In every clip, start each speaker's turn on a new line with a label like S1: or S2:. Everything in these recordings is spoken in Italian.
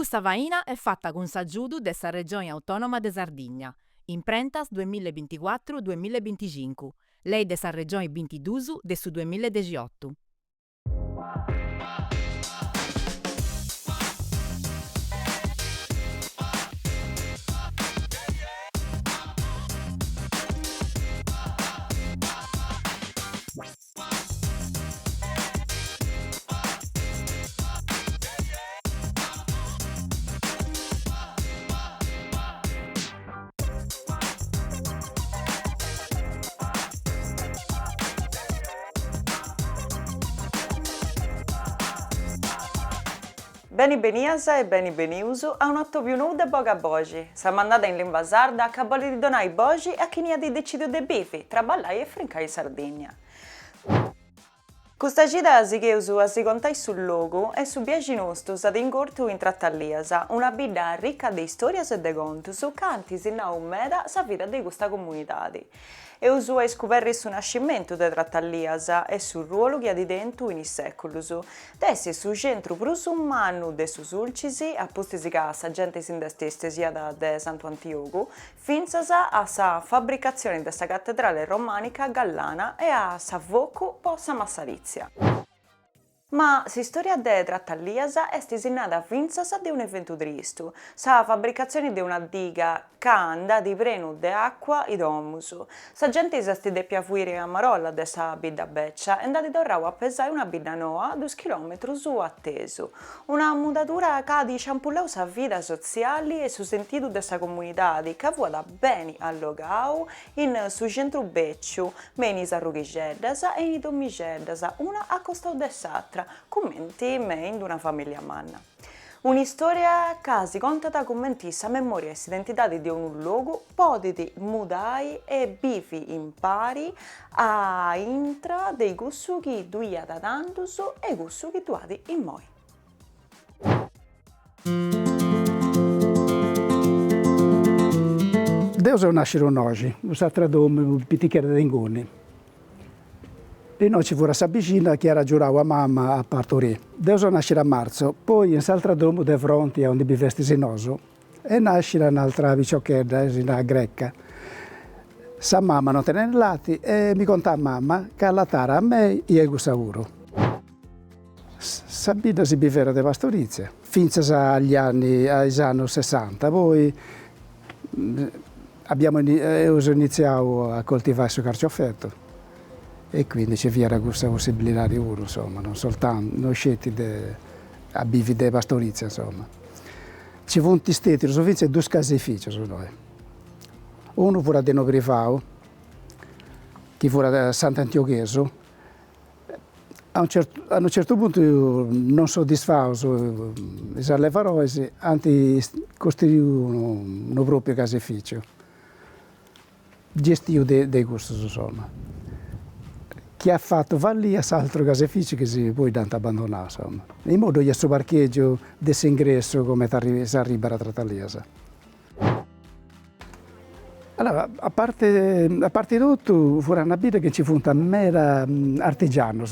S1: Questa vaina è fatta con s'aggiudu dessa regione autonoma de Sardigna, in prentas 2024-2025, lei dessa regione 22 de su 2018.
S2: Benibenias e benibeniusu a un atto più nudo de boga bogi. Sa mandata in lingua sarda che vuole di donare i bogi a chi ne ha di decidio de bifi, traballai e frincai in Sardegna. Questa gita si chiusu a si contai sul logo e su biagi nostus ad ingortu in Trattaliasa, una bidda ricca di storie e de contus, canti si un meda sa vita di questa comunità. E usu a scoperri su nascimento de Trattaliasa e sul ruolo che ha di dentro in i seculus. Dessi su centro prosumano de su sulcisi, appostisi che sa gente si indesteste sia da de Santo Antioco, finzasa a sa fabbricazione de sa cattedrale romanica Gallana e a sa voco possa Massarizia. Ma si storia de Trattaliasa est isinnata finzasa de un eventu tristu, sa fabbricazione de una diga canda di prenu de acqua i domus. Sa gente s'esti deppia fuire a marolla de sa bidda beccia e andati torrau a pesare una bidda noa 2 chilometri su attesu. Una mudatura ca di ciampullau sa vita soziali e su sentitu de sa comunità che vuota beni allogau in su centru becciu, meni sa rughixeddas e in i dommixeddas, una a costau de s'altra, commenti in una famiglia manna. Un'istoria che si contata commenti sa memoria e s'identità di un luogo, potiti mudai e bifi impari a intra dei gussu che duia da tantus e gussu che duati in moi.
S3: Deus nascere oggi, usata come pitichera di ingoni. E noi ci fu a Sabicina che era giurato a mamma a partorire. Deus nascere a marzo, poi in s'altra domo de fronte a onde bivesti sinoso e nascere un'altra viciochedda, una greca. Sa mamma non tenere lati e mi conta a mamma che allatara a me e il gusauro. Sabina si bivera de pastorizia, finza agli anni 60, poi abbiamo iniziato a coltivare su carciofetto. E quindi ci era questa possibilità di uno, insomma, non soltanto noi scelti a bivi di pastorizia, insomma. Ci fu un tistete, sono 2 caseifici su noi. Uno fu di Nobrivao, che fu da Sant'Antiocheso. A un certo punto io non soddisfatto di allevarosi, anzi costruì uno proprio caseificio. Gestiu dei gusti, insomma. Che ha fatto vallia altro caseificio che si poi tanto abbandonato, insomma. In modo che questo parcheggio desse ingresso come si arriva a Trattaliasa. Allora, a parte tutto, fu una vita che ci fu una mera artigiano.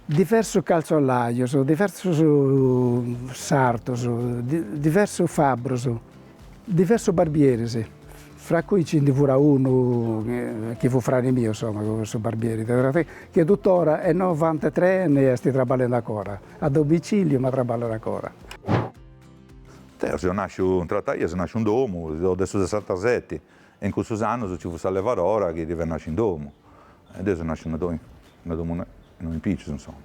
S3: Diverso calzolaio, diverso sarto, diverso fabbro, diverso barbiere. Fra cui ci fu uno che fu frane mio, insomma, questo barbiere, che tuttora è 93 anni e sta lavorando ancora, a domicilio ma lavora ancora.
S4: Se nasce un Trattaliasa, nasce un domo, adesso 67, e in questo anno ci fu la levarora che deve nascere in domo. Adesso nasce una domo non in piccio, insomma.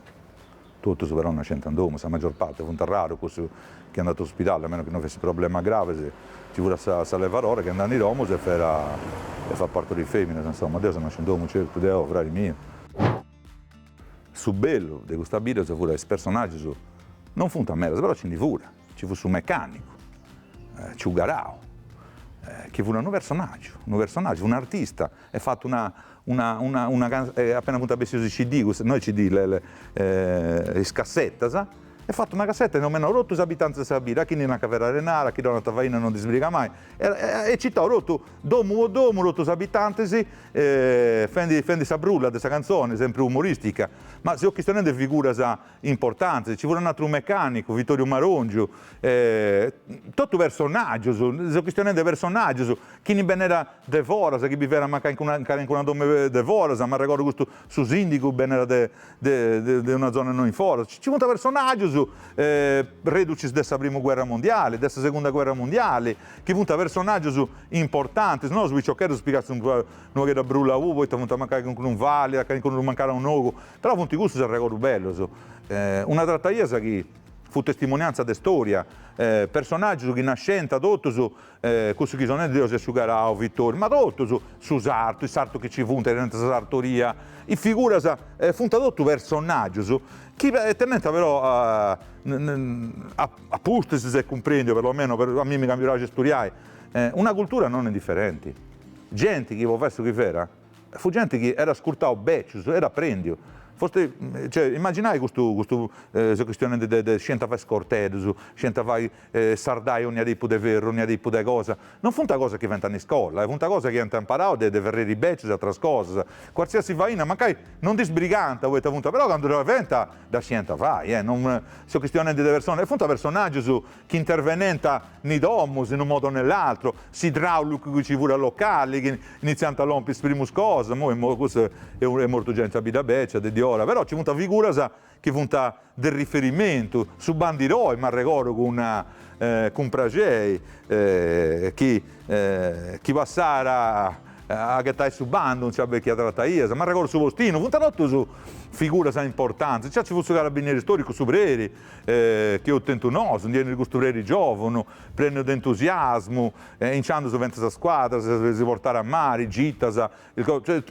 S4: Tutto però nasce in domo, la maggior parte, fu un raro questo che è andato all'ospedale, a meno che non avesse problema grave. Ci vuole la levarora che andava in domo e fa parte di femmina, insomma, adesso nasce in domo, certo, devo frare mio. Su bello di questa vita fu il personaggio, non fu una merda, però ci fu un meccanico, ci fu Garao, che fu un personaggio, un artista, è fatto appena appunto avessi i CD, noi CD, le scassette, e fatto una cassetta e non mi hanno rotto gli abitanti di Sabira, chi non ha cavera renara, chi non ha tavaina non disbriga mai. E città ho rotto domo, rotto gli abitanti, fendi sabrulla di questa canzone, sempre umoristica, ma se ho questione di figure importanti, ci vuole un altro meccanico, Vittorio Marongio, tutto personaggio, se questione di personaggio, chi ne era de Foras, chi viveva anche una dome de Foras, ma ricordo questo su Sindico, ben era di una zona non in Foras, ci vuole personaggio, reducis della prima guerra mondiale, della seconda guerra mondiale, che punta personaggi importanti, no? Su ciocchero spiegasse una guerra brulla poi punta mancare con un vale, con mancare un ogo, però punti gusto si ricordo bello, una trattaia che fu testimonianza di storia, personaggi che nascente, tutto su questo che sono Dio, su Garao, Vittorio, ma tutto su Sarto, il Sarto che ci fu in sartoria, i figura funta tutto personaggi, chi tenente però a pustesi se comprende, perlomeno per a me mi cambierà studiare, una cultura non indifferente. Gente che aveva fatto che era, fu gente che era scurtato beccio, era prendio. Cioè, immaginai questa questione di scienza fai scortedo, scienza fai sardai ogni tipo di vero, ogni tipo di cosa. Non fu una cosa che venta in scuola, è una cosa che hanno imparato di avere i becci e altre cose. Qualsiasi vaina, magari non di sbrigante, però quando venta da scienza fai, non è questione di persone. È un personaggio che intervenenta nei domus in un modo o nell'altro, si idraulico che ci vuole locali, che iniziano a rompere prime cose, questo è molto gente abita beccia, di ora, però c'è una figura che punta del riferimento su bandiroi, ma ricordo con Pragei, chi passare a gettare su bando, non c'è chi ha trattato, ma ricordo su Vostino, punta tutto su figure importanti, ci fosse carabinieri storico su Breri, che ho ottenuto no, sono di costruire giovani, prendono entusiasmo, inciando su venti squadra, si portare a mare, gitta, cioè,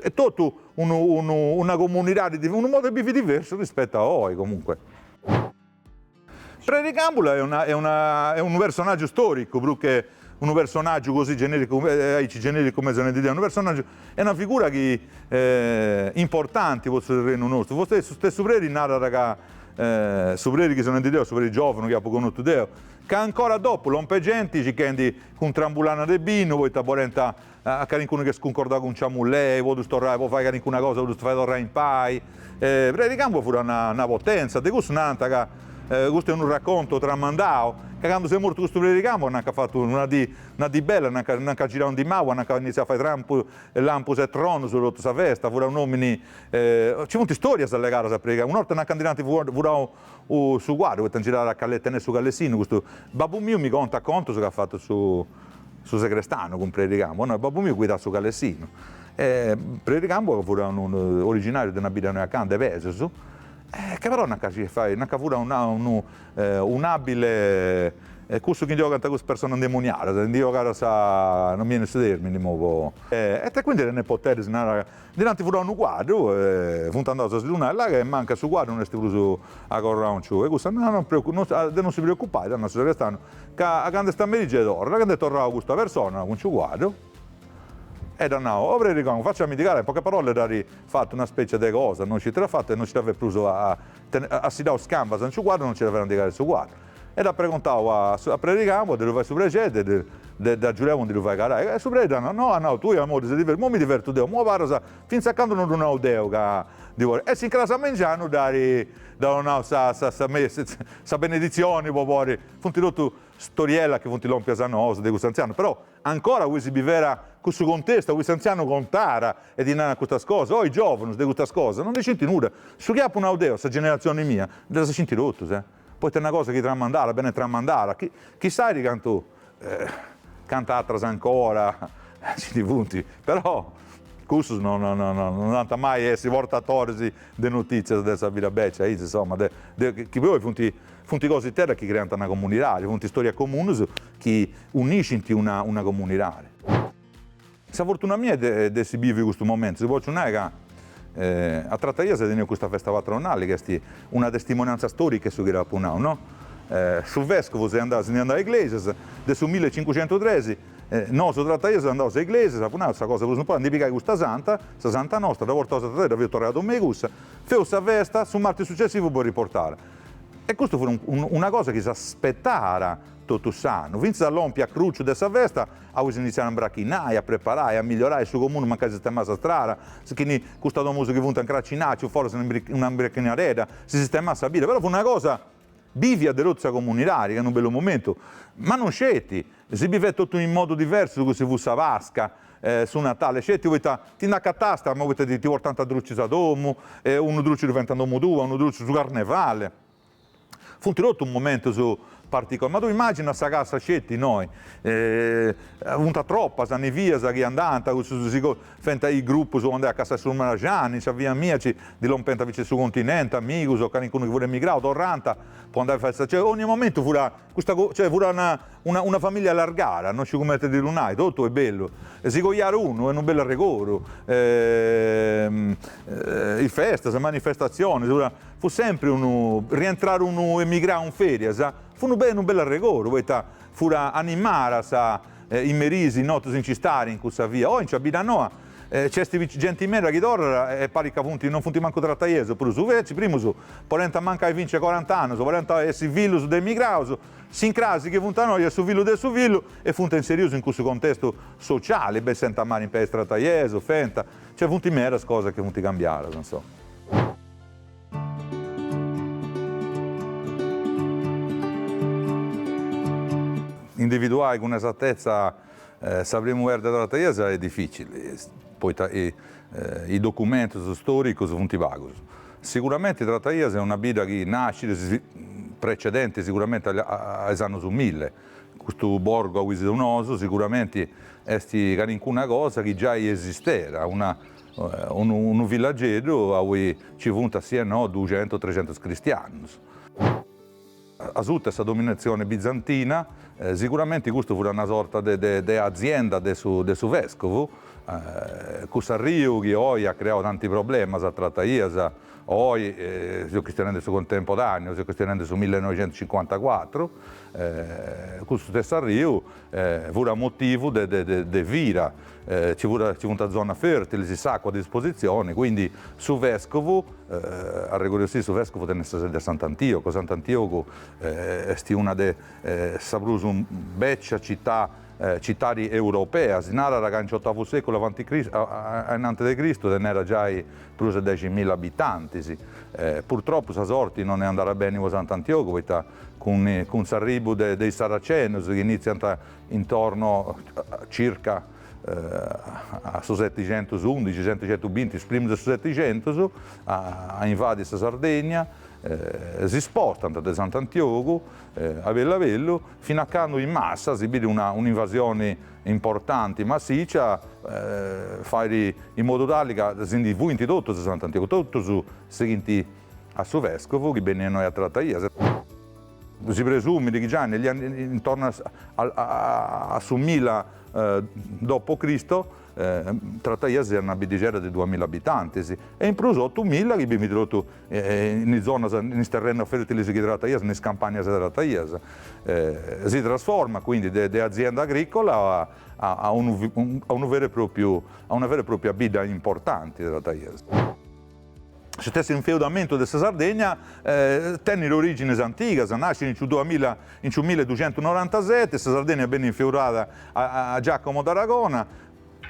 S4: è tutto una comunità, un modo di vivere diverso rispetto a noi comunque. Predicambula è un personaggio storico, perché un personaggio così generico come se ne dice, un personaggio è una figura che importante per il terreno nostro. Vostè stesso Preri narra raga Supreri che sono di Dio, Supreri giovani che ha poco conosciuto Dio, che ancora dopo l'ompe gente ci kendi con trambulana de bino, poi taborenta a qualcuno che sconcorda con ciamulle, vuoi storare, vuoi fare una cosa, vuoi fare torrare in pai. Predicambo fu una potenza, di questo questo è un racconto tramandato, che quando si è morto questo predicambo non ha fatto una di bella, non ha girato di mau, non ha iniziato a fare trampo, lampus e trono sulla sua festa, fu un uomini, ci molte storie sulle gare a predicare, una volta una candidata fu su guardo, che girare a Calletta e su Gallessino, questo babù mio mi conta conto che ha fatto su Segrestano con predicambo, no, babù mio guida su Gallessino, predicambo fu un originario di una bidana accanto, Vesesu, che però non ha un abile questo che gioca questa persona demoniale, non viene a sedermi di nuovo. E quindi ne potere dinanzi fuori un quadro, puntando a lunare là che manca su quadro non è stato a corrancio e questo non si preoccupare, non si restano che a grande stammerigge d'oro, quando è tornato questa persona con il quadro. E da no, facciamo indicare in poche parole da fatto una specie di cosa, non ci te l'ha fatta e non ci l'aveva preso a si dà scambio senza il quadro, non ci l'aveva indicare su quadro. E da preguntavo a predicare, dove vai su pregete, da giuriamo di dove vai a su predicare, no, tu amore, si diverte, mi diverto Dio, mo paro finché a quando non ho Dio che e si incrasa a mangiare da una sa benedizione, popori, funti tutto storiella che funti l'ompia sanosa di questo anziano, però ancora qui si vivera questo contesto, questo anziano contara e di questa cosa, i giovani di questa cosa, non ne senti nulla, su che ha un audeo, questa generazione mia, deve si senti rotto, poi è una cosa che tramandara, bene tramandara, chissà di canto canta altre ancora, ci punti, però questo non ha mai essere portatori di notizie della vita beccia, insomma, che poi funti cose in terra che creano una comunità, funti storie comuni che uniscono una comunità. La fortuna mia è di si vive questo momento, si può dire che a Trattaia si tiene questa festa patronale, che è una testimonianza storica su che Punau, no? Sul vescovo si è andato all'Iglesia, del 1513, noi su Trattaia siamo andati all'Iglesia, questa cosa un po' di questa santa nostra, da portare a Trattaia, da tornare a Domegus, fece questa festa, sul martedì successivo può riportare. E questo fu una cosa che si aspettava tutto l'anno. Vinse dall'ompia cruccio dessa festa, avevano iniziato a bracchinare, a preparare, a migliorare il suo comune, ma che sistema la strada, quindi questa musica che vuole craccinare, forse una bracchinareda, si sistema a sapere, però fu una cosa bivia dell'ozza comunitaria, che è un bello momento, ma non scetti, si vive tutto in modo diverso che si fosse a Vasca, su Natale, scetti, ti una catasta, ma ti portano a drucci a domo, uno drucci diventa domo tua, uno drucci su carnevale. Fu un momento su particolare, ma tu immagina questa casa scetti noi, unta troppa, sa nevia, sa che andanta, fenta i gruppi su andare a casa sul Marajani, sa via amici, di lompenta vicino sul continente, amici, o qualcuno che vuole emigrare, torranta, può andare a fare, cioè ogni momento fu una famiglia allargata, non ci commette di lunai, tutto è bello, si cogliare uno, è un bel regoro, i feste, le manifestazioni, fu sempre rientrare uno emigrare in feria, sa? Fu un bel regoro, fu animare i merisi, notos in cistare in questa via, o in Ciabidanoa, c'è gente in mera che dorra e pari che non funti manco trattaiese, pure su veci, prima su, polenta manca e vince 40 anni, su polenta e si villo su dei migrausi, si incrasi che funtano e su villo del su villo e funta inserito in questo contesto sociale, ben senta mare in paese trattaiese, fenta, c'è funti mera cose che funti cambiare, non so. Individuare con esattezza sapremo verde della Trattaiese è difficile, poi i documenti storici sono vaghi. Sicuramente la Trattaiese è una vita che nasce precedente sicuramente agli anni 1000. Questo borgo a Uisidenoso sicuramente è una cosa che già esisteva, un villaggio a cui ci punta sia 200-300 cristiani. A tutta questa dominazione bizantina, sicuramente questo fu una sorta di azienda del suo vescovo, questo Rio che oggi ha creato tanti problemi a Trattaiese, oggi si questionando sul contemporaneo, si questionando sul 1954, questo stesso Rio fu un motivo di vita, ci fu una zona fertile, si sa a disposizione, quindi su vescovo, a rigorosamente su vescovo tenesse di Sant'Antioco. Sant'Antioco è una delle beccia città europea, si narra che nel secolo a.C. era già più di 10.000 abitanti. Purtroppo questa sorte non è andata bene con Sant'Antioco, con l'arrivo dei Saraceni che iniziano intorno circa a 711, 720, prima del 700, a invadere la Sardegna, si spostano da Sant'Antioco a Vellavello fino a quando in massa si vede un'invasione importante, massiccia, fare in modo tale che si indivuti tutto da Sant'Antioco, tutto su seguenti a suo vescovo che venivano a Trattaiese. Si presume che già negli anni intorno a 1000 dopo Cristo Trattaiese era una bidigera di 2000 abitanti e in più 8000 che abbiamo trovato in zone, in terreno fertile di Trattaiese, in campagne di Trattaiese. Si trasforma quindi da azienda agricola a una vera e propria vita importante di Trattaiese. Lo stesso infeudamento della Sardegna tenne origini antiche, nasce in 1297, la Sardegna è ben infeudata a Giacomo d'Aragona,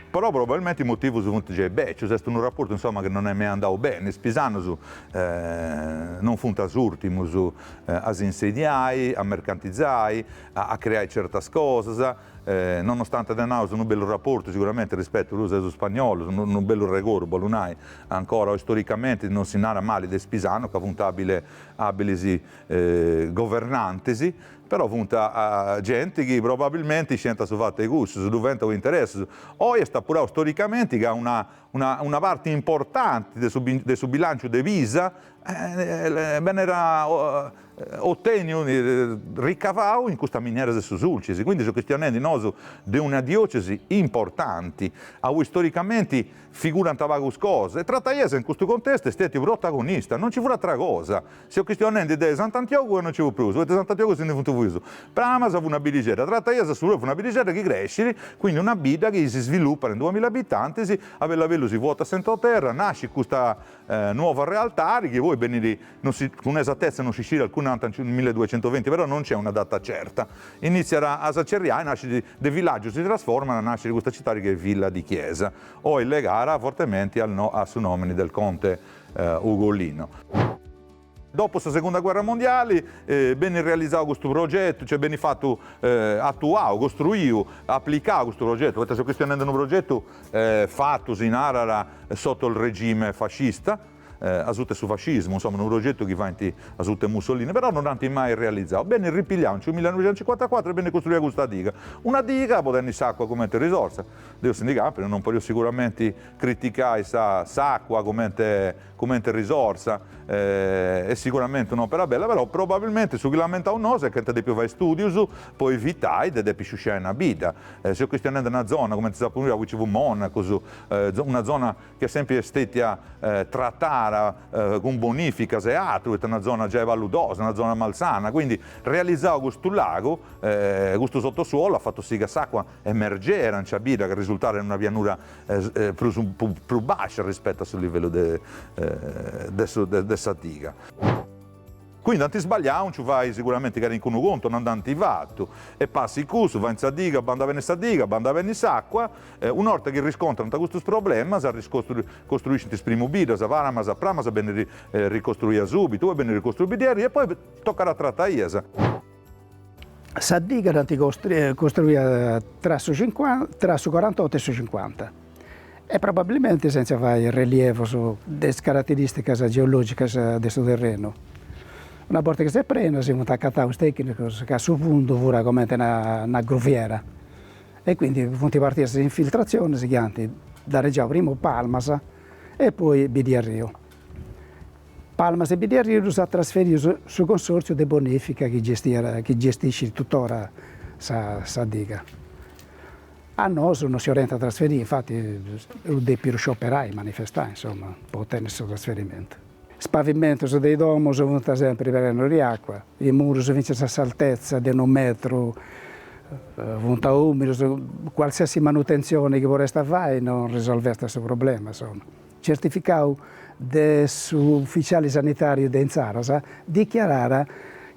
S4: però probabilmente il motivo sono già becci, c'è un rapporto insomma, che non è mai andato bene, Spisano non fu ultimo a insediare, a mercantizzare, a creare certe cose, nonostante denaro un bel rapporto sicuramente rispetto all'uso spagnolo, un bel rigore, bolunai, ancora storicamente non si narra male di Spisano, che fu abili governantesi, però punta a gente che probabilmente scelta su fatte i gusti, su diventa un interesse. Oggi sta pure storicamente che ha una parte importante del suo bilancio di visa, era ottenuto, ricavato in questa miniera di Susulcisi. Quindi sono questioni di una diocesi importante, a cui storicamente figurano varie cose. E Trattaiese in questo contesto è stato protagonista, non ci fu altra cosa. Se ho questioni di Sant'Antioco non ci fu più, Sant'Antioco se ne fu visto. Prima fu una bidigera, Trattaiese fu una bidigera che cresce, quindi una bida che si sviluppa in 2000 abitanti, a Vellavello si vuota a Terra, nasce questa nuova realtà che poi con esattezza non si scira alcun anno nel 1220, però non c'è una data certa. Inizierà a Sacerria e nasce del villaggio, si trasforma a nascere questa città che è villa di chiesa, o legata fortemente a suo nome del conte Ugolino. Dopo la seconda guerra mondiale venne realizzato questo progetto, cioè venne fatto attuato, costruito, applicato questo progetto. Questa questione è un progetto fatto in Arara sotto il regime fascista, asute su fascismo, insomma un progetto che va in asute Mussolini, però non è mai realizzato. Venne ripigliato nel 1954 e venne costruita questa diga. Una diga può tenere acqua come risorsa. Devo sindicare, non posso sicuramente criticare questa acqua come risorsa, è sicuramente un'opera bella, però probabilmente su chi lamenta un no, se che di più fai studi su, puoi evitare di più sciare una vita. Se questa è una zona, come si sa pure, qui c'è un Monaco, una zona che è sempre stata trattata con bonifica e altro, è una zona già valudosa, una zona malsana, quindi realizzare questo lago, questo sottosuolo ha fatto sì che l'acqua emergera in Ciabida, che risultava in una pianura più bassa rispetto al livello dessa diga. Quindi non ti sbagliamo, ci vai sicuramente che in conto, non tanti vatto, e passi il cuso, vai in sta diga, banda bene sta diga, banda bene s'acqua, una volta che riscontrano questo problema, costruisci il primo bido, sa vara, ma sa prama, sa bene ricostruire subito, e bene ricostruire e poi toccherà trattare iesa.
S3: Sa diga è costruita tra il 48 e il 50. E probabilmente senza fare il rilievo sulle caratteristiche geologiche del terreno. Una volta che si prende, si monta a cattare tecnico che a suo punto ora come una gruviera. E quindi punti partire di infiltrazione, si chiama da Reggio prima Palmas e poi Bidiarrio. Palmas e Bidiarrio si è trasferito sul consorzio di bonifica che gestisce tuttora questa diga. A noi non si orienta a trasferire, infatti dei più operai manifestare, insomma, per ottenere questo trasferimento. Il pavimento dei domi sono sempre pieni di acqua, i muri sono a altezza di 1 metro, sono umidi, qualsiasi manutenzione che vorreste fare non risolve questo problema. Insomma. Certificato dall'ufficiale sanitario di Zara dichiarare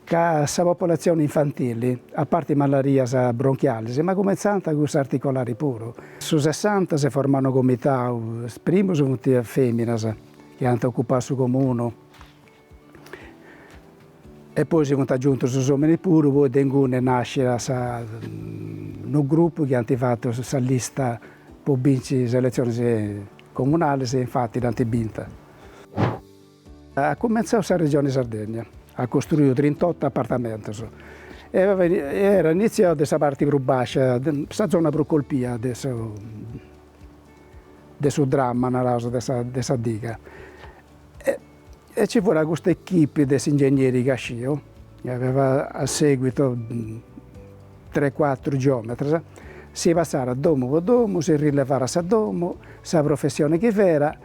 S3: che la popolazione infantile, a parte malaria bronchiale, ma come tanta questi articolari pure. Su 60 si formano comitati, prima sono femmine che hanno occupato il comune, e poi si sono aggiunti gli uomini pure, poi da nasce un gruppo che hanno fatto questa lista per vincere le elezioni comunali, e infatti hanno vinto. Ha cominciato la regione Sardegna. Ha costruito 38 appartamenti. Era iniziato questa parte più bassa, questa zona più colpita del dramma, della diga. E ci fu questa equipe di ingegneri che ascio, che aveva a seguito 3-4 geometri, si passava domo per domo, si rilevava a domo, la professione che era,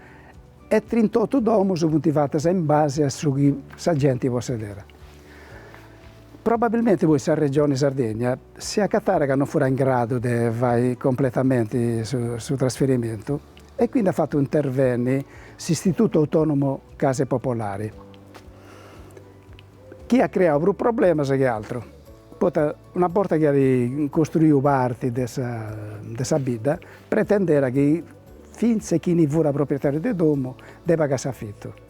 S3: e 38 domi sono motivati in base a ciò che la gente può sedere. Probabilmente voi, la regione Sardegna, si accattare che non fu in grado di fare completamente sul trasferimento, e quindi ha fatto interventi l'Istituto Autonomo Case Popolari. Chi ha creato più problemi che altro. Una volta che ha costruito parte di questa vita, pretendeva che finché chi non fu proprietario del domo, deve pagare affitto.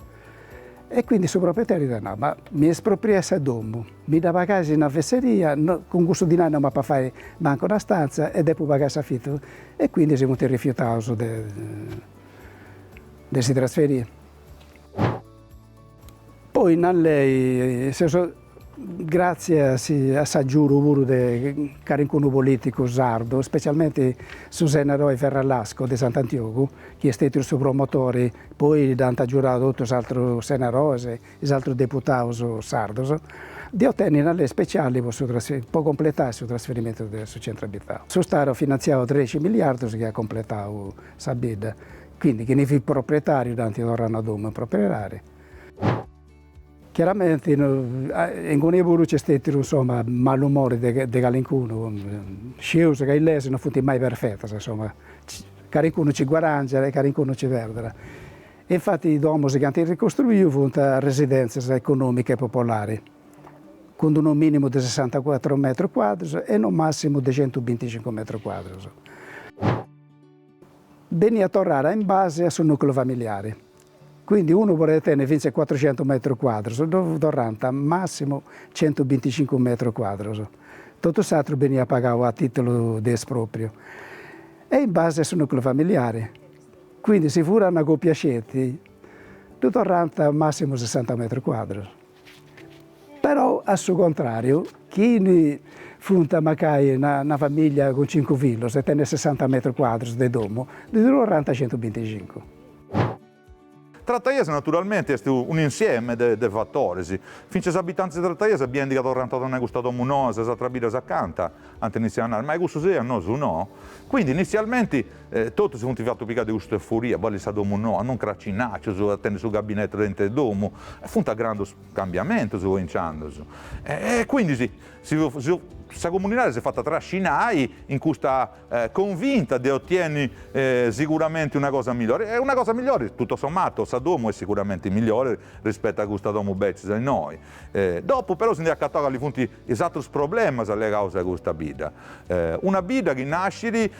S3: E quindi il proprietario dice no, ma mi espropria questo domo, mi dà pagare una fesseria, con questo di non mi fa fare manco una stanza e dopo pagare affitto. E quindi siamo rifiutati di si trasferire. Poi lei, grazie a Saggiuro di caricuno politico sardo, specialmente Susanna Ferralasco di Sant'Antioco, che è stato il suo promotore, poi ha giurato tutti gli altri senatori, gli altri deputati sardi, di ottenere le speciali per completare il suo trasferimento del centro abitato. Sono stato finanziato 13 miliardi che ha completato la bid, quindi chi ne fu proprietario tanti dovranno dome proprietari. Chiaramente in Gonevolo c'è stato malumore di Calincuno, sciuse che lei non fu mai perfetta, insomma, Calincuno ci guarda e Calincuno ci perde. Infatti i domus che hanno ricostruito sono residenze economiche popolari, con un minimo di 64 metri quadri e un massimo di 125 metri quadri. Bisogna tornare in base al suo nucleo familiare. Quindi uno vuole tenere fino a 400 metri quadri, dove tornano massimo 125 metri quadri. Tutto l'altro bisogna pagare a titolo di esproprio. E in base al suo nucleo familiare. Quindi se furono una coppia scelti, tornano massimo 60 metri quadri. Però, al suo contrario, chi funta magari una famiglia con 5 figli e tiene 60 metri quadri di domo, di tornano 125.
S4: Trattaiese naturalmente è un insieme di fattori. Finché gli abitanti di Trattaiese abbiano indicato tornano in questo domo no, se trabida si accanta, anche iniziano, ma questo sì, no. Quindi inizialmente tutto si è fatto piccare di questa euforia, poi si domo no, non cracinaccio, su attende sul gabinetto dentro il domo, fu un grande cambiamento su cominciando. E quindi questa comunità si è fatta trascinare in questa convinta di ottenere sicuramente una cosa migliore. E una cosa migliore, tutto sommato, Domo è sicuramente migliore rispetto a questa domo becce da noi. Dopo però si è accattato agli punti esatti problemi alle cause di questa vita. Una vita che nasce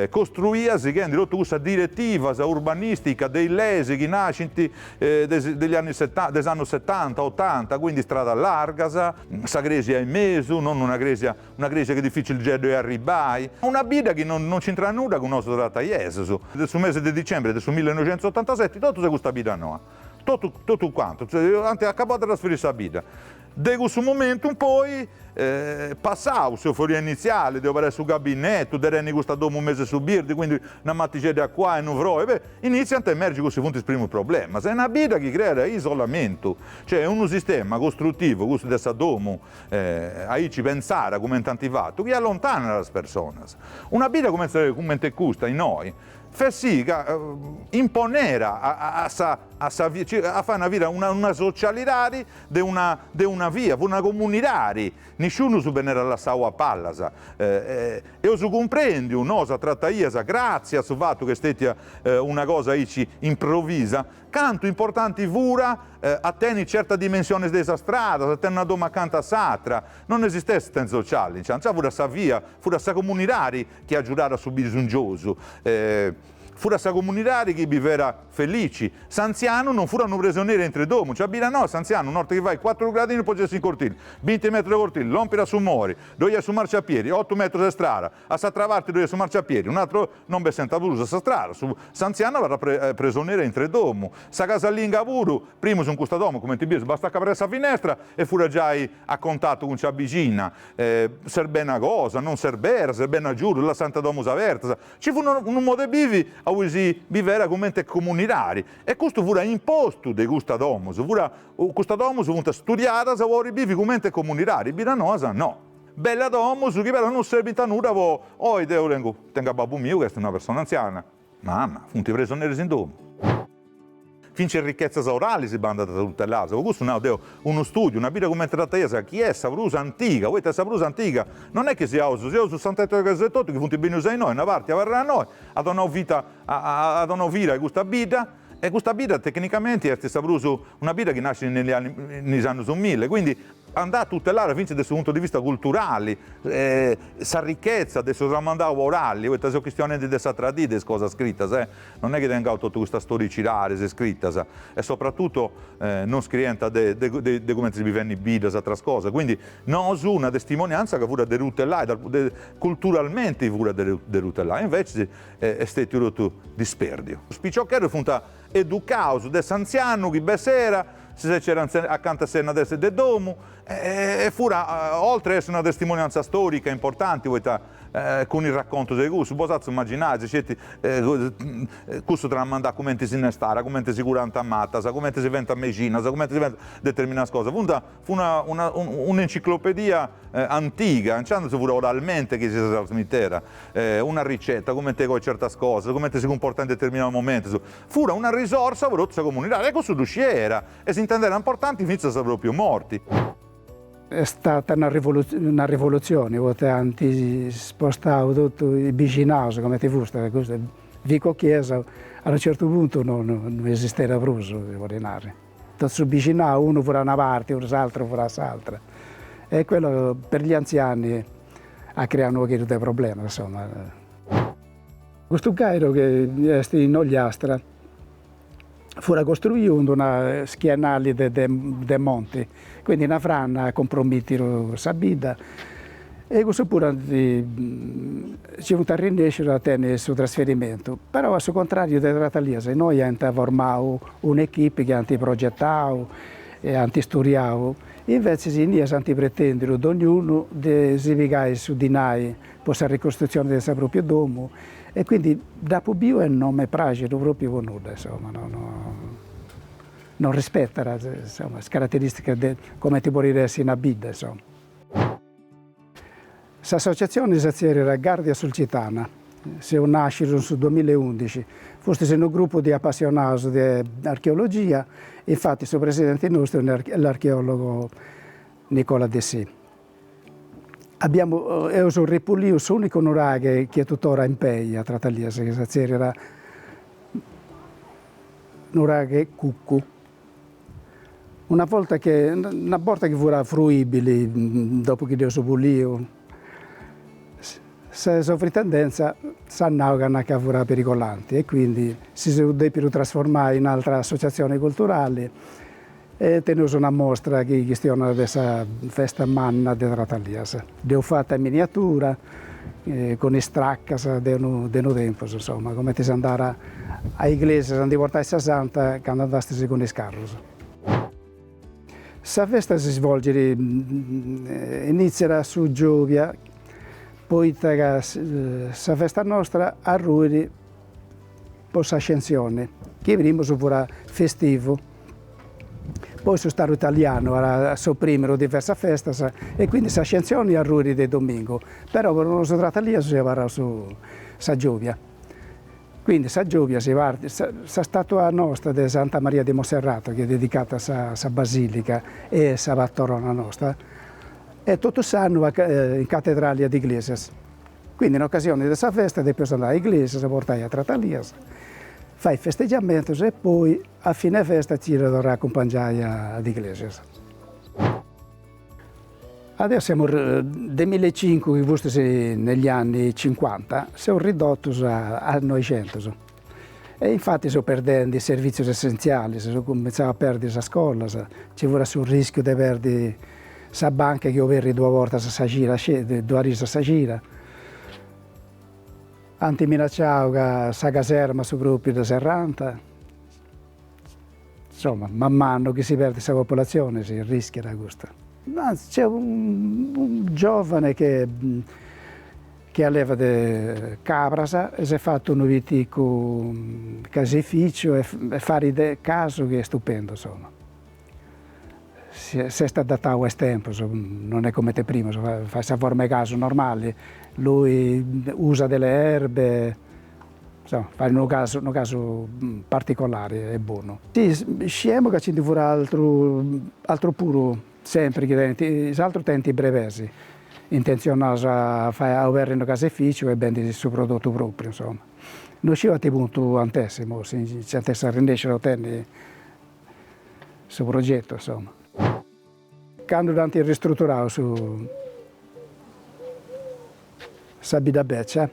S4: costruita seguendo questa direttiva urbanistica dei lesi che nasce degli anni 70, degli anni 70, 80, quindi strada larga, sa gresia in mezzo, non una gresia che è difficile di arrivare. Una vita che non c'entra nulla con il nostro trattaiese. Sul mese di dicembre del 1987 tutto questa vita no. Tutto quanto, anche acabò di trasferirsi a vita. Da questo momento in poi passavo l'euforia iniziale di avere sul gabinetto, di rendere questo domo un mese su birdi, quindi una mattina qua e non vroi, iniziano a emergere questi punti il primo problema. Se è una vita che crea isolamento, cioè un sistema costruttivo, questo di questo domo, a ci pensare come tanti fatti, che allontana le persone. Una vita come questa in noi, fa sì che imponera a fare una vita, una socialità di una via, una comunità. Nessuno si viene alla sua palla. Io si comprende, noi trattaiese, grazie al fatto che è stata una cosa improvvisa, canto importante vura a tenere certa dimensione della strada, a tenere una doma accanto a s'altra. Non esiste assistente sociale, c'è pure questa via, pure questa comunità che ha aiutato a subire un gioso. Fu questa comunità che viveva felici. Sanziano non furono prigionieri entro i domo. Cioè, no, Sanziano, una volta che vai 4 gradini poi c'è in cortile, 20 metri di cortile, l'ompira su mori, dove su marciapiedi, 8 metri di strada, a s'attravarti dove su marciapiedi, un altro non be senta blusa sa strada. Su Sanziano era prigioniero entro i domo. Sa casalinga pure, prima su questo domo, come ti dico, basta aprire la finestra e fu già a contatto con c'è vicina. Serve una cosa, non serve una giuro, la Santa Domus aperta. Ci fu un modo di vivere a cui vivere come comunitari. E questo fu imposto di questa domus. Questa domus fu studiata se vuoi vivere come comunitari. Biranosa no. Bella domus che però non serve a nulla. Io tengo a babbo mio, che è una persona anziana. Mamma, fu un prigioniero in domo. Finché ricchezza orali si banda da tutte le altre. Questo è uno studio, una vita come trattaiese, chi è Sabrusa antica, voi Sabrusa antica, non è che si usa, si usa 68 che funti bene usare noi, una parte avrà a noi, ad una vita, ad una vita questa vita, e questa vita tecnicamente è Sabrusa una vita che nasce negli anni 1000, quindi andare a tutelare finché dal punto di vista culturale, sa ricchezza, del suo tramandavo orali, questa è questione di questa tradizione, cosa scritta, non è che tenga tutta questa storicità scritta, e soprattutto non scritta di come si vive in vita, altre cose, quindi non ho una testimonianza che pure derutellare, culturalmente pure derutellare, invece è stato tutto disperdio. Spicciocchero fu educato del anziano che besera, se c'era accanto a sé una destra del domo, e fura, oltre ad essere una testimonianza storica importante, con il racconto dei gusti, posate immaginare, questo tramanda come si innestara, come si cura antamata, come si diventa medicina, come si diventa determinate cose. Fu un'enciclopedia antica, non si pure oralmente che si trasmetteva, una ricetta, come si certe cose, come si comporta in determinati momenti. Fu una risorsa per tutta la comunità, e questo era, e si intendeva importante, finché si proprio morti.
S3: È stata una rivoluzione, hanno spostato tutto il vicinato, come ti fusta, Vico Chiesa, a un certo punto non esisteva più, voglio dire. Tutti vicino, uno vorrà una parte, l'altro vorrà l'altra. E quello per gli anziani ha creato un po' di problemi, insomma. Questo Cairo che è in Ogliastra fu costruito una schienale dei monti, quindi una frana compromettero la vita. E questo pure ci fu a rinascere a tenere il suo trasferimento. Però, al contrario della Trataliese, noi abbiamo formato un'equipe che abbiamo progettato e abbiamo studiato. Invece, noi abbiamo pretendido da ognuno di sviluppare su di noi per la ricostruzione del suo proprio domo. E quindi, dopo bio, non mi piace proprio con nulla, insomma. Non rispetta le caratteristiche come ti può essere in vita, insomma. L'associazione si era Guardia Sulcitana, si nasce nel 2011, fosse un gruppo di appassionati di archeologia, infatti il presidente nostro è l'archeologo Nicola De Sì. Abbiamo ripulito l'unico nuraghe che è tuttora in Pei a Trataliese, che era nuraghe Cuccu. Una volta che fu fruibile dopo che Dio si pulì, la sovrintendenza sanno che è una pericolante e quindi si devono trasformare in altre associazioni culturali e tenere una mostra che questiona questa festa manna di Trataliese. L'ho fatta in miniatura, con i straccas del tempo, insomma, come ti si andava all'iglesia, si portare a Santa quando andassi con i carros. La festa si svolge, inizierà su Giovia, poi la festa nostra a Ruiri per l'ascensione, che prima fu festivo. Poi sono stato italiano a sopprimere diverse feste e quindi l'ascensione a Ruiri di domingo, però per non si tratta lì si va su Giovia. Quindi a Giovia la statua nostra di Santa Maria di Monserrato, che è dedicata alla basilica e alla patrona nostra, e tutto sanno in cattedrale di Iglesias. Quindi in occasione di questa festa devo andare a Iglesias, portare a Trataliese, fai i festeggiamenti e poi a fine festa ci dovrà accompagnare ad Iglesias. Adesso siamo nel 2005, che negli anni 50, siamo ridotti a 900. E infatti si perdendo i servizi essenziali, si cominciava a perdere la scuola, ci fu il rischio di perdere la banca che aveva 2 volte a gira, 2 risa a gira. Anti minacciavo che la caserma su gruppi di serranta. Insomma, man mano che si perde la popolazione si rischia da questo. C'è un giovane che alleva di Cabrasa e si è fatto un vitico caseificio e fare caso che è stupendo, insomma. Si è stato adattato a questo tempo, non è come te prima, fa questa forma di caso normale, lui usa delle erbe, insomma, fa un caso particolare e buono. Sì, sciamo che ci vorrà altro puro, sempre, che altro tempi brevesi, intenzionati a avere un caseificio e vendere il suo prodotto proprio, insomma. Non ci va a punto antesimo, ci antessa a rendere il suo progetto, insomma. Quando abbiamo ristrutturato su Sabida Beccia,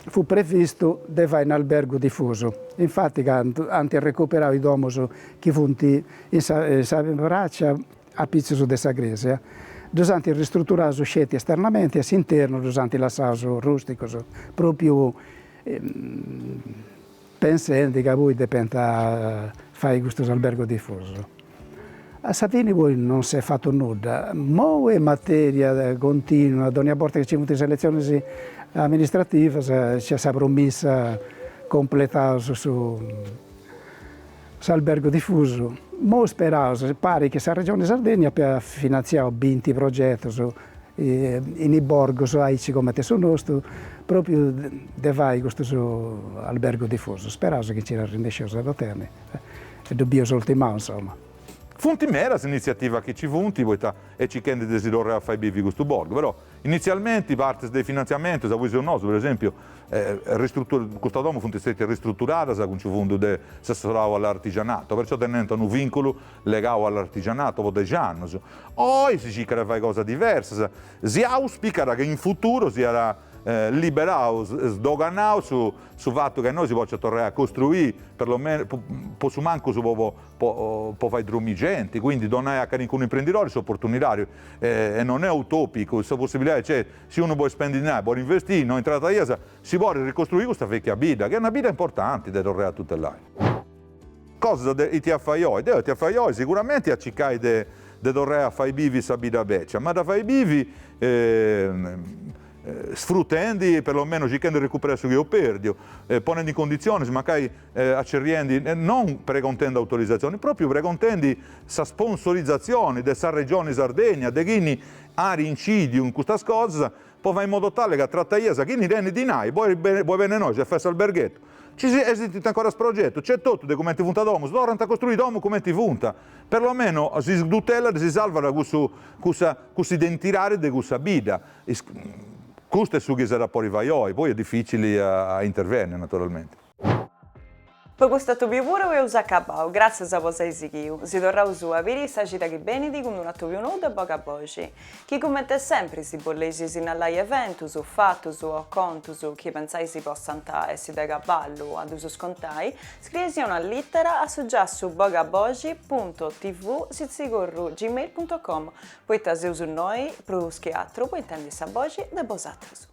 S3: fu previsto di fare un albergo diffuso. Infatti, quando abbiamo recuperato i domus che furono in Sabraccia, a pizzo di Sagresia, abbiamo ristrutturato scetti esternamente e all'interno abbiamo lasciato rustico, proprio pensando che poi dipenda fare questo albergo diffuso. A Savini poi non si è fatto nulla, ma è materia continua, ogni volta che ci sono selezioni amministrative c'è la promessa completata su albergo diffuso. Ma speriamo, pare che la Regione Sardegna abbia finanziato 20 progetti in borgo, come te sono nostro, proprio di fare questo albergo diffuso. Speriamo che ci rendesse a ottenere e dobbiamo ultimare, insomma.
S4: Funti meras iniziativa che ci funti, e ci chiede desiderio a fare bivi questo borgo, però inizialmente parte dei finanziamenti, da voi nostro, per esempio, questa domo funti stati ristrutturata, con il fondo di assessorato all'artigianato, perciò tenendo un vincolo legato all'artigianato per 10 anni. Poi si cerca di fare cose diverse, si auspica che in futuro sia liberato, sdoganato sul fatto che noi si possa tornare a costruire, perlomeno, su manco su può fare drumigenti, quindi non è a un imprenditore, sono opportunità, e non è utopico, questa possibilità c'è, se uno vuole spendere, vuole investire, non entrata a IASA, si vuole ricostruire questa vecchia vita, che è una vita importante da tornare a tutelare. Cosa dei TFIO? I TFIO sicuramente a cercare di tornare a fare bivi a vita beccia, ma da fare bivi sfruttando, perlomeno cercando di recuperare su che io perdo, ponendo in condizioni, magari accerriendo, non precontendo autorizzazioni, proprio precontendo sa sponsorizzazione della regione Sardegna, di chi ha rincidio in questa cosa, poi va in modo tale che tratta IASA, chi ne rende di noi, poi bene noi, c'è festa alberghetto. Ci esiste ancora questo progetto, c'è tutto di come ti funta domo, si dovranno costruire domo come ti funta, perlomeno si tutela, si salva da questo identirare di questa vita. Questo è su che sarà poi è difficile a intervenire naturalmente.
S2: Per questo tuo pure è usato acabau, grazie a voi sei sicuro. Si torna a usare avere questa città che benedi con un atto più nudo e poca voce. Chi commenta sempre si bollesi in all'ai evento, su fatto, su conto, su chi pensai si possa andare e si da cavallo ad uso scontai, scrivesi una lettera a su bogaboci.tv@gmail.com. Poi se uso noi, produschi altro, poi intendi sa voce da vosotros.